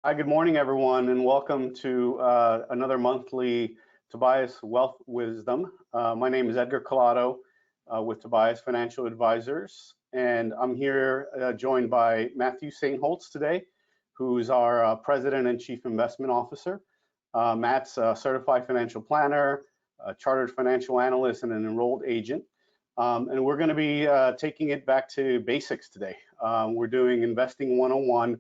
Hi, good morning, everyone, and welcome to another monthly Tobias Wealth Wisdom. My name is Edgar Collado with Tobias Financial Advisors, and I'm here joined by Matthew Saintholtz today, who's our President and Chief Investment Officer. Matt's a certified financial planner, a chartered financial analyst, and an enrolled agent. And we're going to be taking it back to basics today. We're doing Investing 101.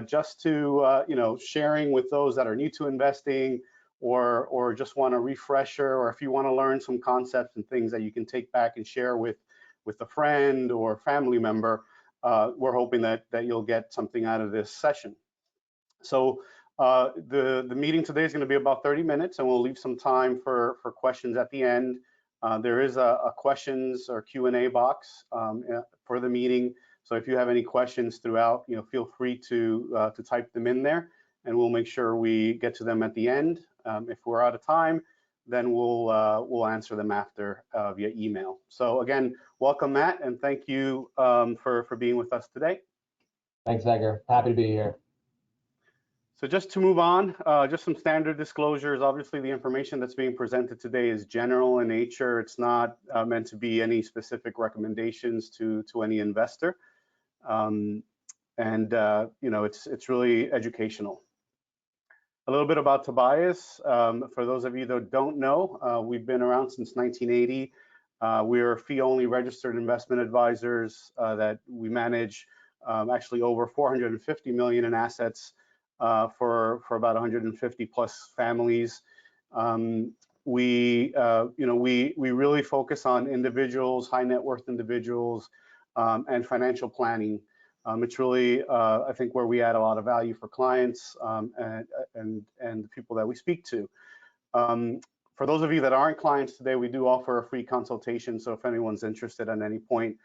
Just to sharing with those that are new to investing, or just want a refresher, or if you want to learn some concepts and things that you can take back and share with a friend or family member. We're hoping that you'll get something out of this session. So the meeting today is going to be about 30 minutes, and we'll leave some time for questions at the end. There is a questions or Q&A box for the meeting. So if you have any questions throughout, feel free to type them in there, and we'll make sure we get to them at the end. If we're out of time, then we'll answer them after via email. So again, welcome, Matt, and thank you for being with us today. Thanks, Edgar. Happy to be here. So just to move on, just some standard disclosures. Obviously, the information that's being presented today is general in nature. It's not meant to be any specific recommendations to any investor. It's really educational. A little bit about Tobias. For those of you that don't know, we've been around since 1980. We are fee-only registered investment advisors that we manage actually over 450 million in assets for about 150 plus families. We really focus on individuals, high net worth individuals, and financial planning. It's really, I think, where we add a lot of value for clients and the people that we speak to. For those of you that aren't clients today, we do offer a free consultation. So if anyone's interested at any point,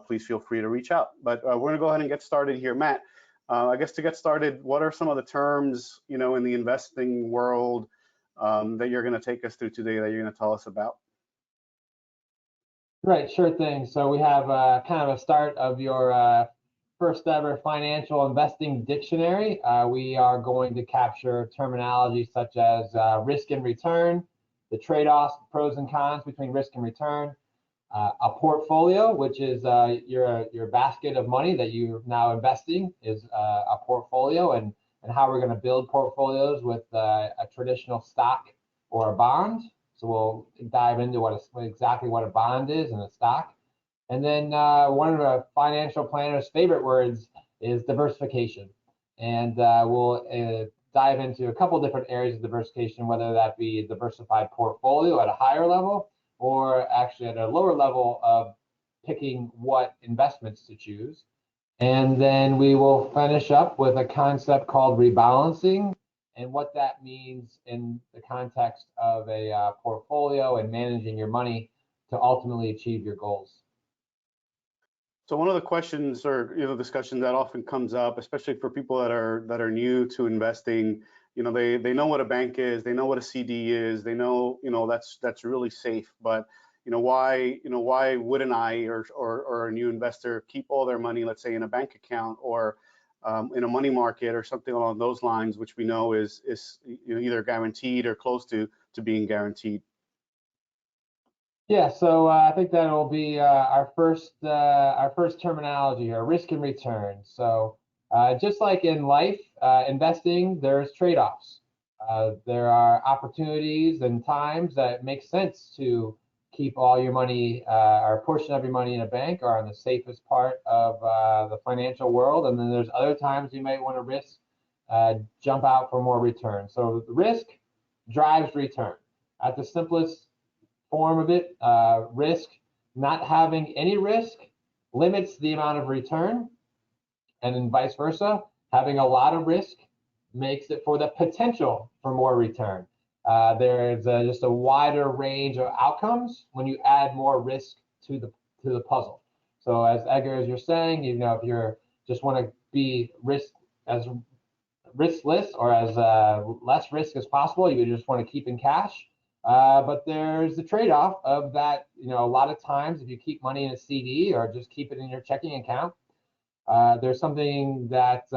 please feel free to reach out. But we're going to go ahead and get started here. Matt, I guess to get started, what are some of the terms, in the investing world that you're going to take us through today that you're going to tell us about? Right, sure thing. So we have kind of a start of your first ever financial investing dictionary. We are going to capture terminology such as risk and return, the trade-offs, pros and cons between risk and return, a portfolio, which is your basket of money that you're now investing is a portfolio, and how we're going to build portfolios with a traditional stock or a bond. So we'll dive into exactly what a bond is and a stock. And then one of the financial planners' favorite words is diversification. And we'll dive into a couple different areas of diversification, whether that be a diversified portfolio at a higher level, or actually at a lower level of picking what investments to choose. And then we will finish up with a concept called rebalancing, and what that means in the context of a portfolio and managing your money to ultimately achieve your goals. So one of the questions or discussion that often comes up, especially for people that are new to investing, they know what a bank is, they know what a CD is, they know that's really safe, but why wouldn't I or a new investor keep all their money, let's say, in a bank account or in a money market or something along those lines, which we know is either guaranteed or close to being guaranteed? Yeah, so I think that will be our first terminology here, risk and return. So just like in life, investing, there's trade-offs. There are opportunities and times that it makes sense to keep all your money or a portion of your money in a bank or on the safest part of the financial world. And then there's other times you might want to risk, jump out for more return. So the risk drives return. At the simplest form of it, risk, not having any risk limits the amount of return, and then vice versa. Having a lot of risk makes it for the potential for more return. There's just a wider range of outcomes when you add more risk to the puzzle. So as Edgar, as you're saying, if you're just want to be riskless or as less risk as possible, you just want to keep in cash. But there's the trade-off of that, a lot of times if you keep money in a CD or just keep it in your checking account, there's something that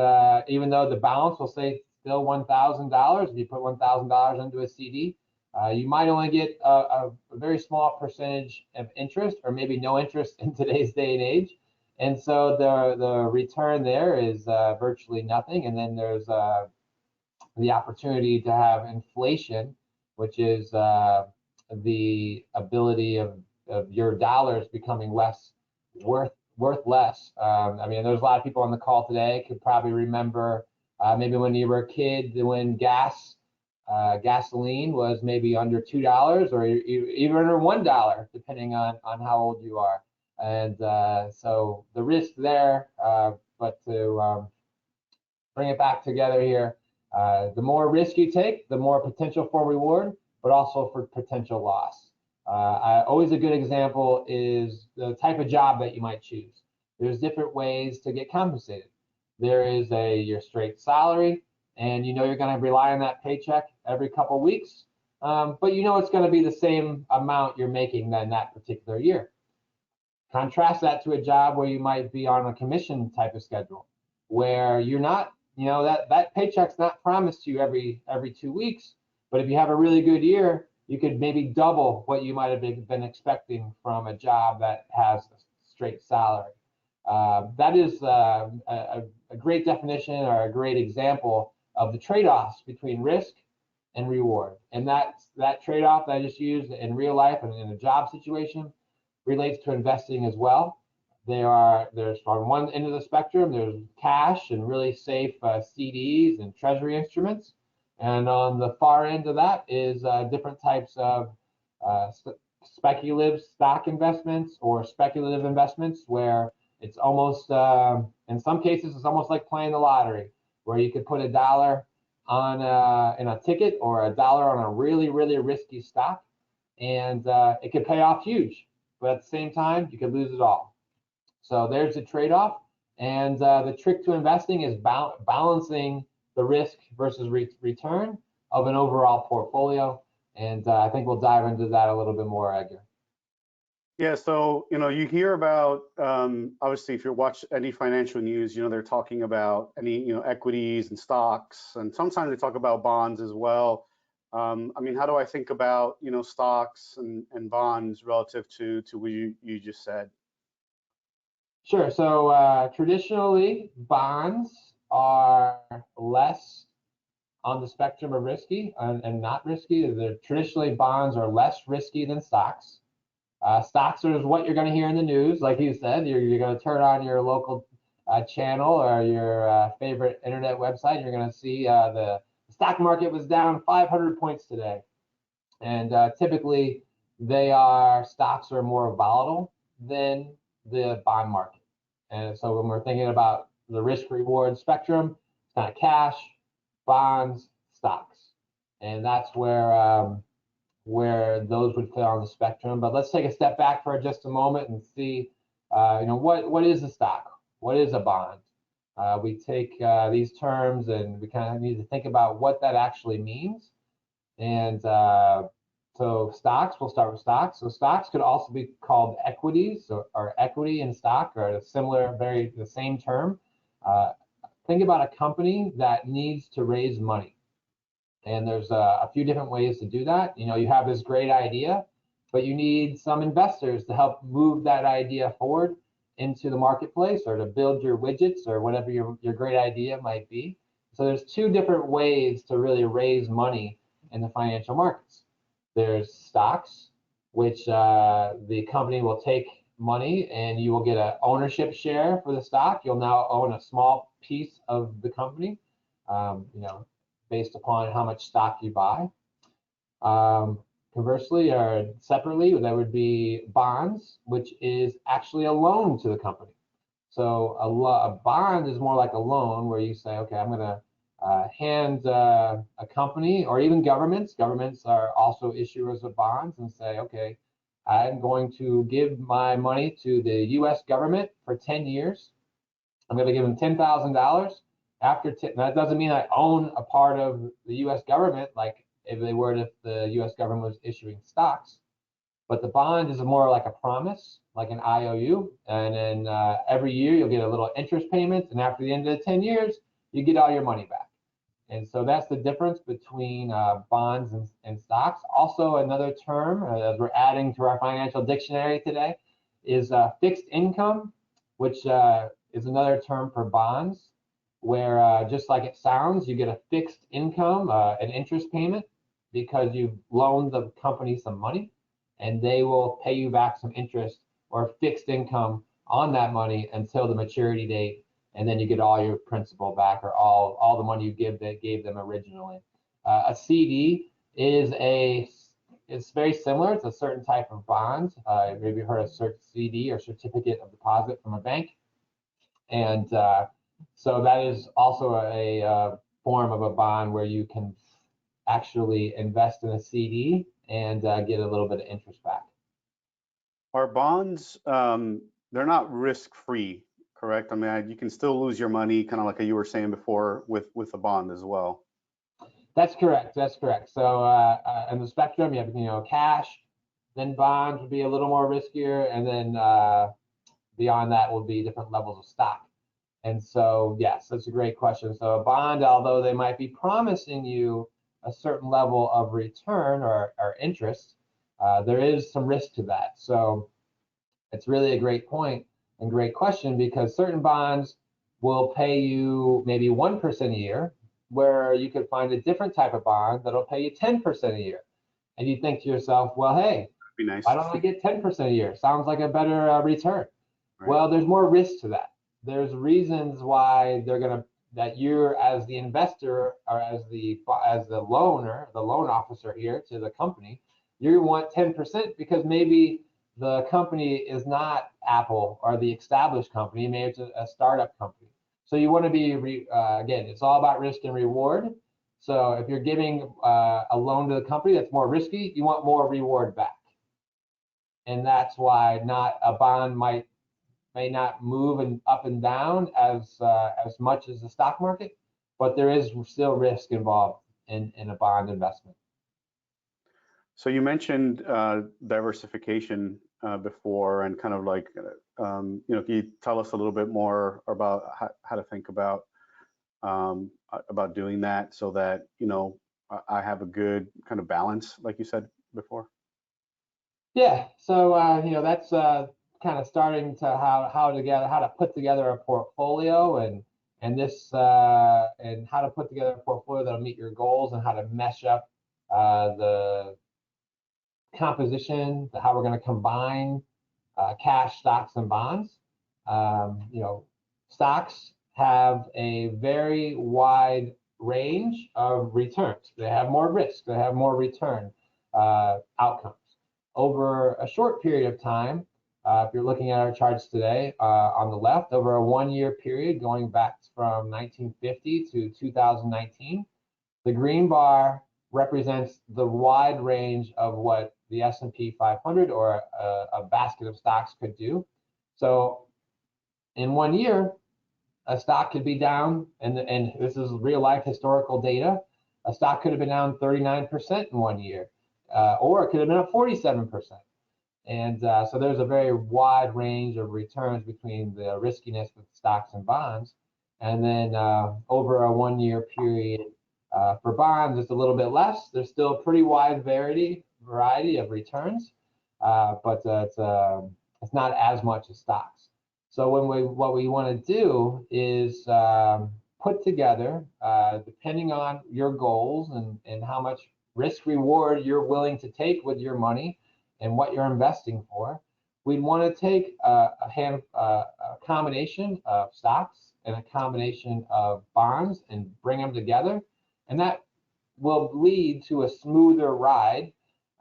even though the balance will say still $1,000, if you put $1,000 into a CD, you might only get a very small percentage of interest, or maybe no interest in today's day and age. And so the return there is virtually nothing. And then there's the opportunity to have inflation, which is the ability of your dollars becoming worth less. I mean, there's a lot of people on the call today could probably remember maybe when you were a kid, when gasoline was maybe under $2 or even under $1, depending on how old you are. And so the risk there, but to bring it back together here, the more risk you take, the more potential for reward, but also for potential loss. Always a good example is the type of job that you might choose. There's different ways to get compensated. There is your straight salary, and you know you're going to rely on that paycheck every couple of weeks, but you know it's going to be the same amount you're making than that particular year. Contrast that to a job where you might be on a commission type of schedule, where you're not, you know, that paycheck's not promised to you every 2 weeks, but if you have a really good year, you could maybe double what you might have been expecting from a job that has a straight salary. That is a great definition or a great example of the trade-offs between risk and reward. And that trade-off that I just used in real life and in a job situation relates to investing as well. There's on one end of the spectrum, there's cash and really safe CDs and treasury instruments. And on the far end of that is different types of speculative stock investments or speculative investments where it's almost, in some cases, it's almost like playing the lottery, where you could put $1 on in a ticket or $1 on a really, really risky stock, and it could pay off huge. But at the same time, you could lose it all. So there's a trade-off, and the trick to investing is balancing the risk versus return of an overall portfolio. And I think we'll dive into that a little bit more, Edgar. Yeah, so you hear about obviously if you watch any financial news, they're talking about any equities and stocks, and sometimes they talk about bonds as well. I mean, how do I think about stocks and bonds relative to what you just said? Sure. So traditionally, bonds are less on the spectrum of risky and not risky. Traditionally, bonds are less risky than stocks. Stocks are what you're going to hear in the news. Like you said, you're going to turn on your local channel or your favorite internet website. You're going to see the stock market was down 500 points today. And typically, stocks are more volatile than the bond market. And so when we're thinking about the risk-reward spectrum, it's kind of cash, bonds, stocks. And that's where those would fit on the spectrum. But let's take a step back for just a moment and see, what is a stock? What is a bond? We take these terms and we kind of need to think about what that actually means. And so stocks, we'll start with stocks. So stocks could also be called equities or equity in stock, or a similar, the same term. Think about a company that needs to raise money. And there's a few different ways to do that. You have this great idea, but you need some investors to help move that idea forward into the marketplace, or to build your widgets or whatever your great idea might be. So there's two different ways to really raise money in the financial markets. There's stocks, which the company will take money and you will get an ownership share for the stock. You'll now own a small piece of the company, based upon how much stock you buy. Conversely, or separately, there would be bonds, which is actually a loan to the company. So a bond is more like a loan, where you say, okay, I'm going to hand a company, or even governments are also issuers of bonds, and say, okay, I'm going to give my money to the U.S. government for 10 years. I'm going to give them $10,000. That doesn't mean I own a part of the U.S. government, like if the U.S. government was issuing stocks. But the bond is more like a promise, like an IOU. And then every year you'll get a little interest payment. And after the end of the 10 years, you get all your money back. And so that's the difference between bonds and stocks. Also, another term, as we're adding to our financial dictionary today, is fixed income, which is another term for bonds, where just like it sounds, you get a fixed income, an interest payment, because you've loaned the company some money, and they will pay you back some interest or fixed income on that money until the maturity date, and then you get all your principal back, or all the money you gave them originally. A CD is very similar. It's a certain type of bond. Maybe you heard of CD, or certificate of deposit, from a bank, and so that is also a form of a bond where you can actually invest in a CD and get a little bit of interest back. Are bonds, they're not risk-free, correct? I mean, you can still lose your money, kind of like you were saying before, with a bond as well. That's correct. That's correct. So in the spectrum, you have cash, then bonds would be a little more riskier, and then beyond that will be different levels of stock. And so, yes, that's a great question. So a bond, although they might be promising you a certain level of return or interest, there is some risk to that. So it's really a great point and great question, because certain bonds will pay you maybe 1% a year, where you could find a different type of bond that'll pay you 10% a year. And you think to yourself, well, hey, That'd be nice. why don't I get 10% a year? Sounds like a better return. Right. Well, there's more risk to that. There's reasons why that you're, as the investor, or as the loaner, the loan officer here to the company, you want 10% because maybe the company is not Apple or the established company, maybe it's a startup company. So you want to be, again, it's all about risk and reward. So if you're giving a loan to the company that's more risky, you want more reward back. And that's why a bond may not move up and down as much as the stock market, but there is still risk involved in a bond investment. So you mentioned diversification before, and kind of like, can you tell us a little bit more about how to think about doing that, so that I have a good kind of balance, like you said before? Yeah. So that's kind of starting to how to put together a portfolio, and how to put together a portfolio that'll meet your goals, and how to mesh up the composition, how we're going to combine cash, stocks, and bonds. Stocks have a very wide range of returns. They have more risk. They have more return outcomes. Over a short period of time, if you're looking at our charts today, on the left, over a 1-year period going back from 1950 to 2019, the green bar represents the wide range of what the S&P 500 or a basket of stocks could do. So in 1 year, a stock could be down, and this is real life historical data, a stock could have been down 39% in 1 year, or it could have been up 47%. And so there's a very wide range of returns between the riskiness with stocks and bonds. And then over a 1-year period for bonds, it's a little bit less. There's still a pretty wide variety of returns, but it's not as much as stocks. So what we want to do is put together, depending on your goals and how much risk reward you're willing to take with your money and what you're investing for, we'd want to take a combination of stocks and a combination of bonds and bring them together, and that will lead to a smoother ride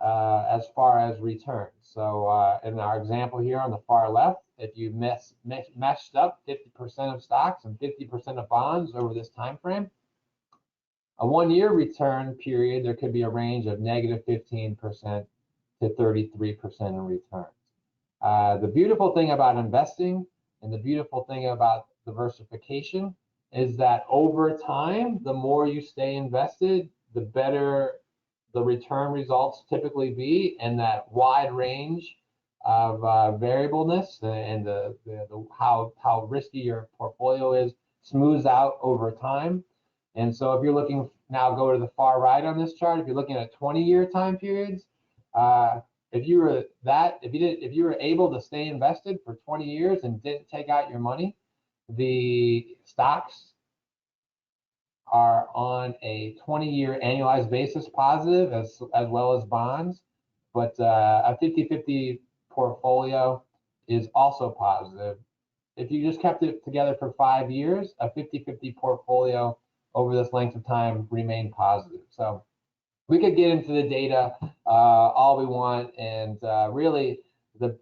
as far as returns. So in our example here on the far left, if you meshed up 50% of stocks and 50% of bonds over this time frame, a 1-year return period, there could be a range of -15% to 33% in returns. The beautiful thing about investing and the beautiful thing about diversification is that over time, the more you stay invested, the better the return results typically be, and that wide range of variableness and how risky your portfolio is smooths out over time. And so if you're looking, now go to the far right on this chart, if you're looking at 20-year time periods, if you were able to stay invested for 20 years and didn't take out your money, the stocks are on a 20-year annualized basis positive, as well as bonds, but a 50-50 portfolio is also positive. If you just kept it together for 5 years, a 50-50 portfolio over this length of time remained positive. So we could get into the data all we want, and really the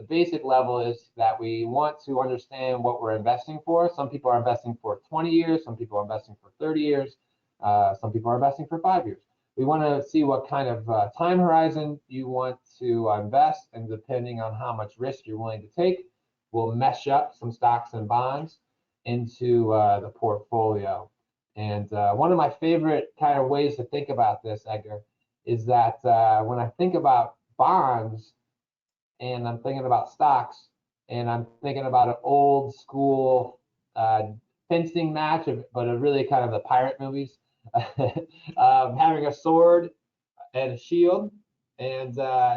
basic level is that we want to understand what we're investing for. Some people are investing for 20 years, some people are investing for 30 years, some people are investing for 5 years. We want to see what kind of time horizon you want to invest, and depending on how much risk you're willing to take, we'll mesh up some stocks and bonds into the portfolio. And one of my favorite kind of ways to think about this, Edgar, is that when I think about bonds and I'm thinking about stocks and I'm thinking about an old school fencing match, but a really kind of the pirate movies, having a sword and a shield. And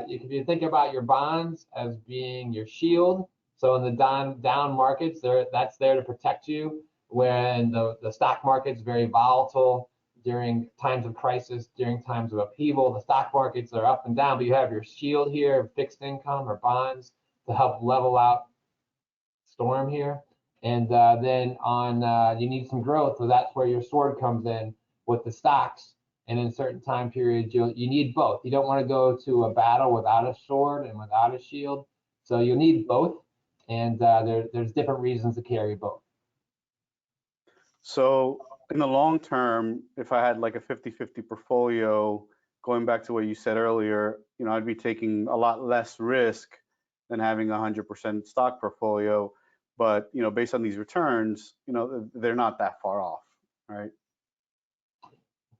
if you think about your bonds as being your shield, so in the down markets, that's there to protect you when the stock market's very volatile during times of crisis, during times of upheaval. The stock markets are up and down, but you have your shield here, fixed income or bonds, to help level out storm here. And then you need some growth, so that's where your sword comes in with the stocks. And in certain time periods, you need both. You don't want to go to a battle without a sword and without a shield, so you need both. And there's different reasons to carry both. So in the long term, if I had like a 50-50 portfolio, going back to what you said earlier, I'd be taking a lot less risk than having a 100% stock portfolio. But, based on these returns, they're not that far off, right?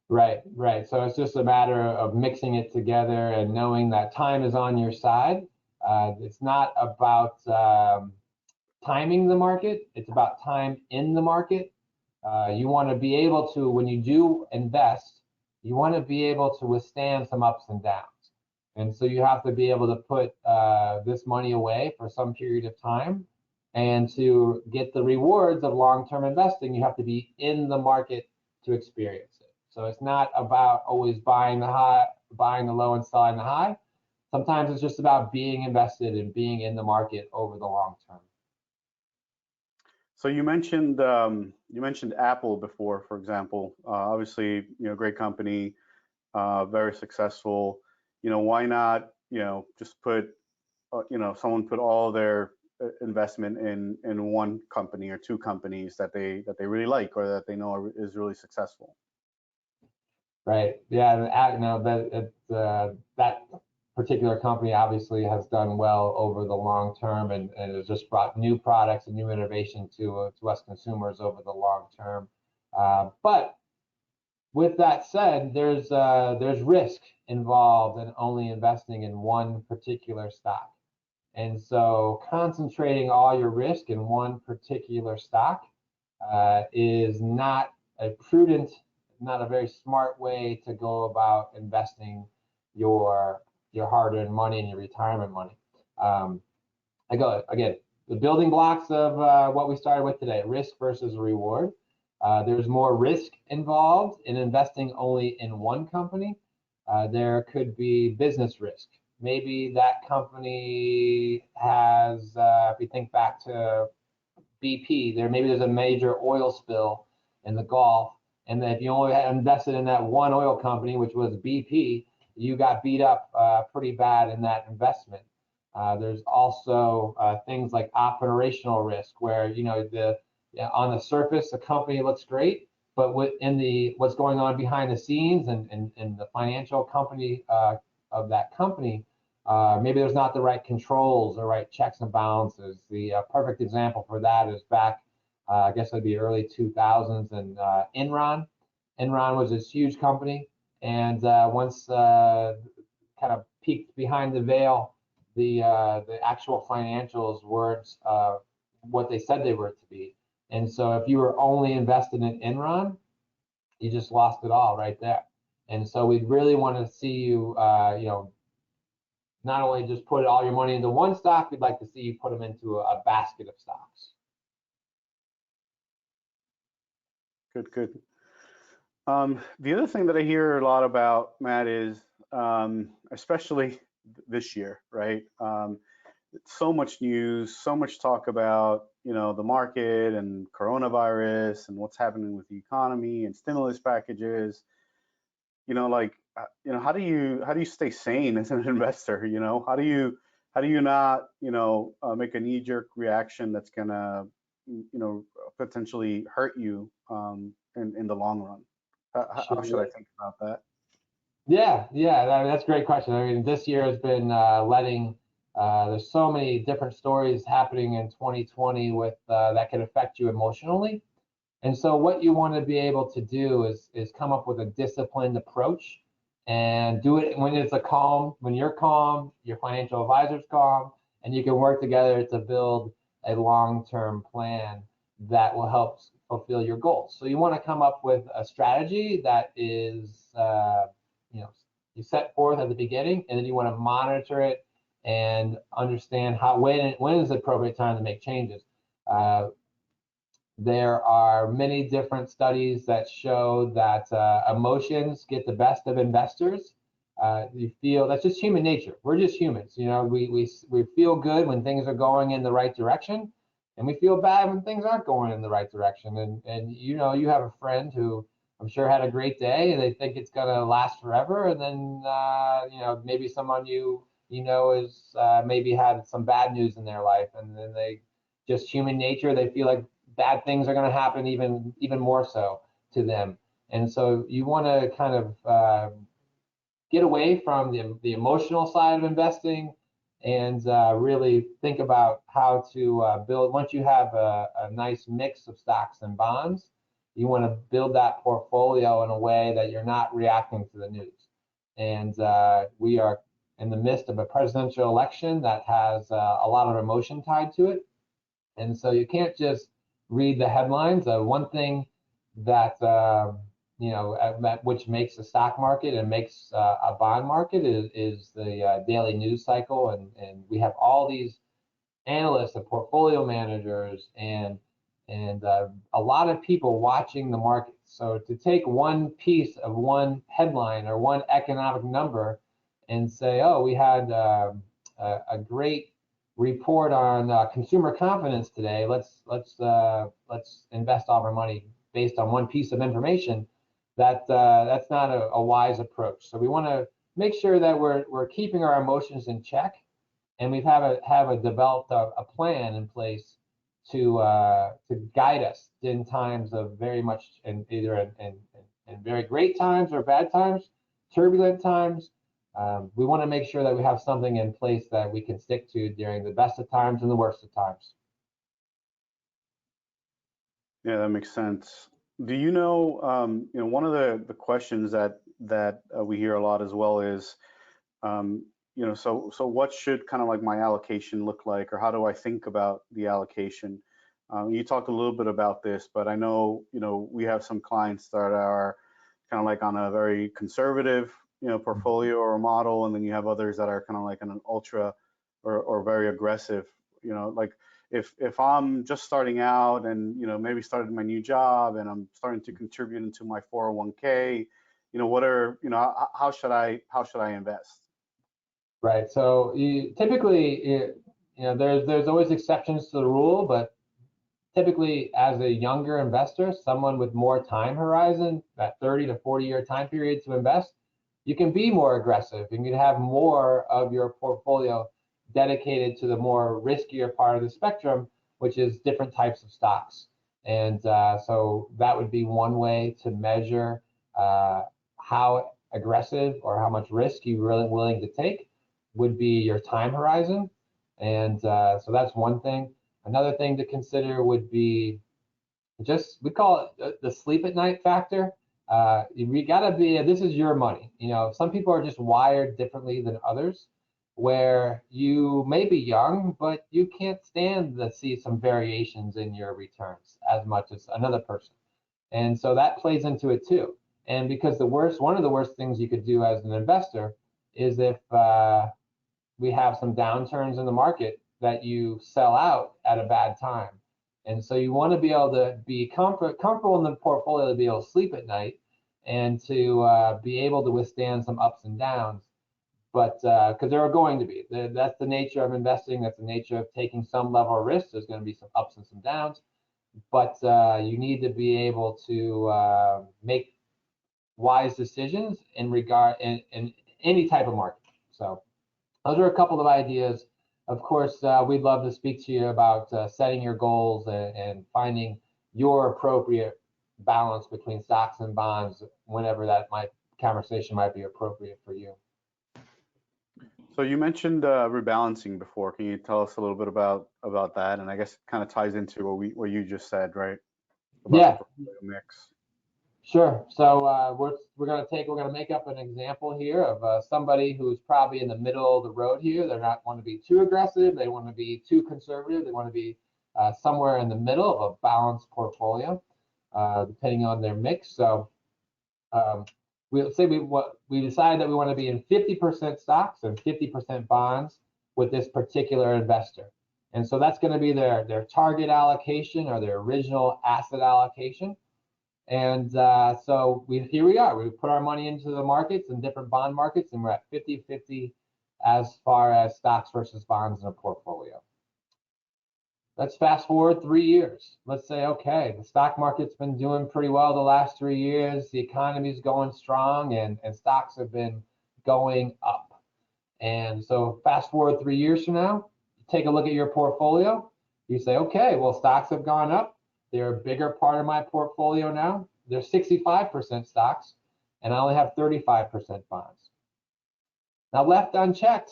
Right. So it's just a matter of mixing it together and knowing that time is on your side. It's not about timing the market. It's about time in the market. You want to be able to, when you do invest, you want to be able to withstand some ups and downs. And so you have to be able to put this money away for some period of time. And to get the rewards of long-term investing, you have to be in the market to experience it. So it's not about always buying the low and selling the high. Sometimes it's just about being invested and being in the market over the long term. So you mentioned Apple before, for example. Obviously, great company, very successful. Why not, just put, someone put all their investment in one company or two companies that they really like or that they know is really successful. Right. Yeah. That particular company obviously has done well over the long term, and has just brought new products and new innovation to us consumers over the long term. But with that said, there's risk involved in only investing in one particular stock. And so concentrating all your risk in one particular stock is not a prudent, not a very smart way to go about investing your hard-earned money and your retirement money. Again, the building blocks of what we started with today: risk versus reward. There's more risk involved in investing only in one company. There could be business risk. Maybe that company has, if we think back to BP, maybe there's a major oil spill in the Gulf, and if you only had invested in that one oil company, which was BP, you got beat up pretty bad in that investment. There's also things like operational risk, where on the surface the company looks great, but what's going on behind the scenes and the financial company of that company, maybe there's not the right controls or right checks and balances. The perfect example for that is back, I guess it'd be early 2000s, and Enron. Enron was this huge company. And once kind of peeked behind the veil, the actual financials weren't what they said they were to be. And so if you were only invested in Enron, you just lost it all right there. And so we really want to see you, not only just put all your money into one stock, we'd like to see you put them into a basket of stocks. Good, good. The other thing that I hear a lot about, Matt, is especially this year, right? So much news, so much talk about, the market and coronavirus and what's happening with the economy and stimulus packages. How do you stay sane as an investor? How do you not, make a knee-jerk reaction that's gonna, potentially hurt you in the long run? How should I Sure. think about that? Yeah, that's a great question. I mean, this year has been there's so many different stories happening in 2020 with that can affect you emotionally. And so what you want to be able to do is come up with a disciplined approach and do it when when you're calm, your financial advisor's calm, and you can work together to build a long-term plan that will help fulfill your goals. So you want to come up with a strategy that is, you know, you set forth at the beginning, and then you want to monitor it and understand when is the appropriate time to make changes. There are many different studies that show that emotions get the best of investors. You feel that's just human nature. We're just humans. We feel good when things are going in the right direction, and we feel bad when things aren't going in the right direction. And you have a friend who I'm sure had a great day, and they think it's gonna last forever, and then maybe someone is maybe had some bad news in their life, and then they just human nature. They feel like bad things are going to happen even more so to them. And so you want to kind of get away from the emotional side of investing and really think about how to build. Once you have a nice mix of stocks and bonds, you want to build that portfolio in a way that you're not reacting to the news. And we are in the midst of a presidential election that has a lot of emotion tied to it. And so you can't just read the headlines. One thing that which makes the stock market and makes a bond market is the daily news cycle, and we have all these analysts and portfolio managers and a lot of people watching the market. So to take one piece of one headline or one economic number and say, oh, we had a great report on consumer confidence today. Let's invest all our money based on one piece of information. That's not a wise approach. So we want to make sure that we're keeping our emotions in check, and we have developed a plan in place to guide us in times of very much in very great times or bad times, turbulent times. We want to make sure that we have something in place that we can stick to during the best of times and the worst of times. Yeah, that makes sense. Do you know, one of the questions that we hear a lot as well is, so what should kind of like my allocation look like, or how do I think about the allocation? You talked a little bit about this, but I know, we have some clients that are kind of like on a very conservative, portfolio or model, and then you have others that are kind of like on an ultra or very aggressive, like if I'm just starting out and, maybe started my new job and I'm starting to contribute into my 401k, how should I invest? Right. So typically, there's always exceptions to the rule, but typically as a younger investor, someone with more time horizon, that 30 to 40-year time period to invest, you can be more aggressive and you can have more of your portfolio dedicated to the more riskier part of the spectrum, which is different types of stocks. And so that would be one way to measure how aggressive or how much risk you're really willing to take, would be your time horizon. And so that's one thing. Another thing to consider would be we call it the sleep at night factor. You gotta be, this is your money. You know, some people are just wired differently than others, where you may be young, but you can't stand to see some variations in your returns as much as another person. And so that plays into it too. And because one of the worst things you could do as an investor is if we have some downturns in the market that you sell out at a bad time. And so you want to be able to be comfortable in the portfolio to be able to sleep at night and to be able to withstand some ups and downs. But because there are going to be, that's the nature of investing. That's the nature of taking some level of risk. There's going to be some ups and some downs, but you need to be able to make wise decisions in regard in any type of market. So those are a couple of ideas. Of course, we'd love to speak to you about setting your goals and finding your appropriate balance between stocks and bonds whenever that conversation might be appropriate for you. So you mentioned rebalancing before. Can you tell us a little bit about that? And I guess it kind of ties into what you just said, right? About Yeah. the portfolio mix. Sure. So we're gonna make up an example here of somebody who's probably in the middle of the road here. They're not want to be too aggressive. They want to be too conservative. They want to be somewhere in the middle of a balanced portfolio, depending on their mix. So we'll say we decided that we want to be in 50% stocks and 50% bonds with this particular investor. And so that's going to be their target allocation or their original asset allocation. And so here we are. We put our money into the markets and different bond markets, and we're at 50-50 as far as stocks versus bonds in a portfolio. Let's fast forward 3 years. Let's say, okay, the stock market's been doing pretty well the last 3 years. The economy's going strong, and stocks have been going up. And so fast forward 3 years from now, take a look at your portfolio. You say, okay, well, stocks have gone up. They're a bigger part of my portfolio now. They're 65% stocks, and I only have 35% bonds. Now, left unchecked,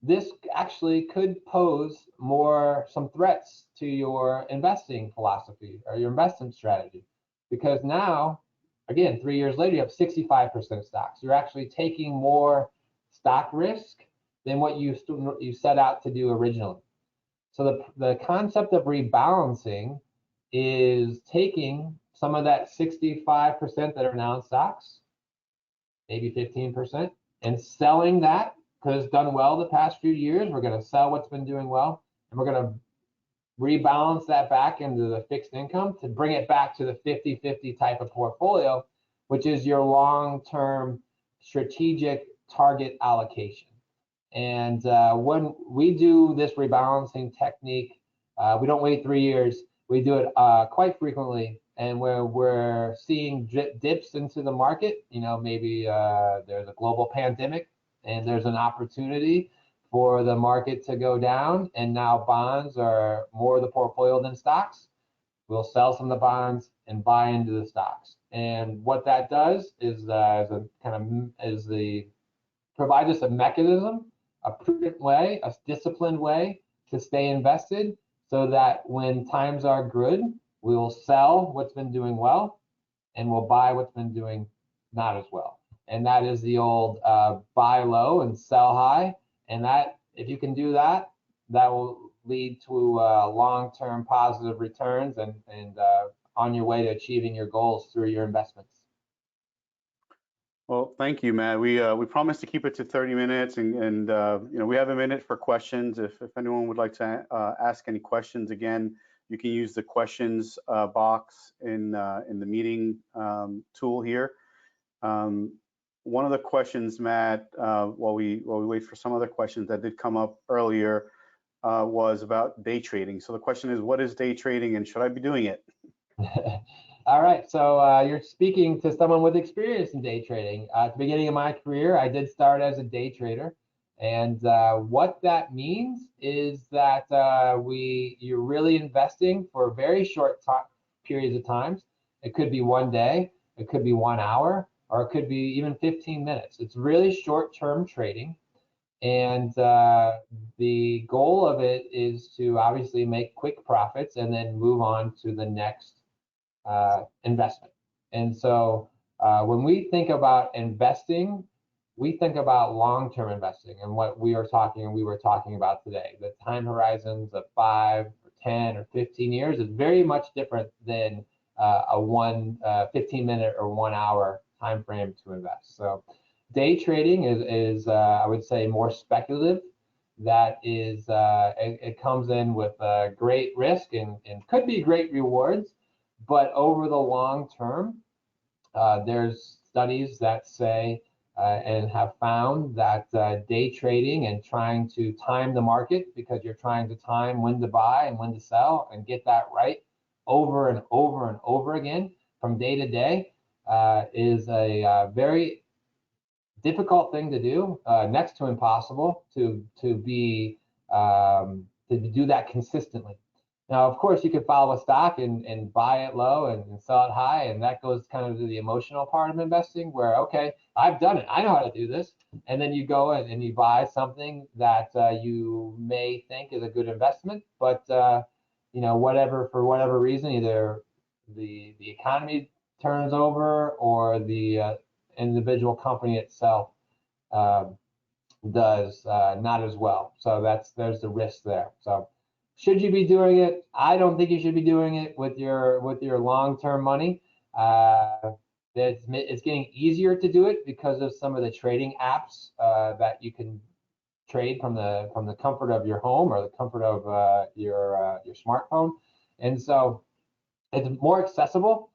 this actually could pose some threats to your investing philosophy or your investment strategy, because now, again, 3 years later, you have 65% stocks. You're actually taking more stock risk than what you set out to do originally. So the concept of rebalancing is taking some of that 65% that are now in stocks, maybe 15%, and selling that because it's done well the past few years. We're going to sell what's been doing well, and we're going to rebalance that back into the fixed income to bring it back to the 50-50 type of portfolio, which is your long-term strategic target allocation. And when we do this rebalancing technique, we don't wait 3 years. We do it quite frequently, and where we're seeing dips into the market, maybe there's a global pandemic and there's an opportunity for the market to go down, and now bonds are more of the portfolio than stocks. We'll sell some of the bonds and buy into the stocks. And what that does is provide us a mechanism, a prudent way, a disciplined way to stay invested, so that when times are good, we will sell what's been doing well, and we'll buy what's been doing not as well. And that is the old buy low and sell high. And that, if you can do that, that will lead to long-term positive returns and on your way to achieving your goals through your investments. Well, thank you, Matt. We promised to keep it to 30 minutes, and we have a minute for questions. If anyone would like to ask any questions, again, you can use the questions box in the meeting tool here. One of the questions, Matt, while we wait for some other questions that did come up earlier, was about day trading. So the question is, what is day trading, and should I be doing it? All right, so you're speaking to someone with experience in day trading. At the beginning of my career, I did start as a day trader, and what that means is that you're really investing for very short periods of times. It could be 1 day, it could be 1 hour, or it could be even 15 minutes. It's really short-term trading, and the goal of it is to obviously make quick profits and then move on to the next investment. And so When we think about investing, we think about long-term investing, and what we were talking about today. The time horizons of 5 or 10 or 15 years is very much different than a 15-minute or 1 hour time frame to invest. So day trading is I would say more speculative. That is, it comes in with great risk and could be great rewards, but over the long term, there's studies that say and have found that day trading and trying to time the market, because you're trying to time when to buy and when to sell and get that right over and over and over again from day to day, is a very difficult thing to do, next to impossible to do that consistently. Now, of course, you could follow a stock and buy it low and sell it high, and that goes kind of to the emotional part of investing, where, okay, I've done it, I know how to do this, and then you go and you buy something that you may think is a good investment, but you know, for whatever reason, either the economy turns over or the individual company itself does not as well. So there's the risk there. So should you be doing it? I don't think you should be doing it with your long-term money. It's getting easier to do it because of some of the trading apps that you can trade from the comfort of your home or the comfort of your smartphone, and so it's more accessible.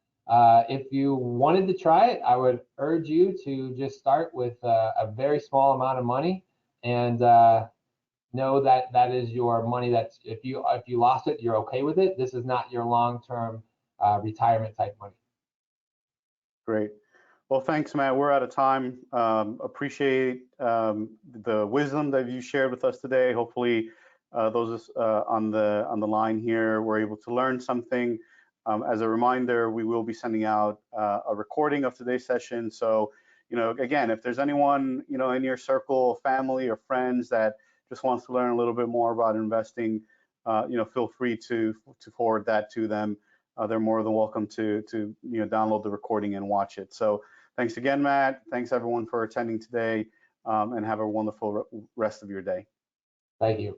If you wanted to try it, I would urge you to just start with a very small amount of money, and know that that is your money. That's if you lost it, you're okay with it. This is not your long-term retirement type money. Great. Well, thanks, Matt. We're out of time. Appreciate the wisdom that you shared with us today. Hopefully, those on the line here were able to learn something. As a reminder, we will be sending out a recording of today's session. So, you know, again, if there's anyone, you know, in your circle, family or friends that just wants to learn a little bit more about investing, you know, feel free to forward that to them. They're more than welcome to you know, download the recording and watch it. So thanks again, Matt. Thanks everyone for attending today, and have a wonderful rest of your day. Thank you.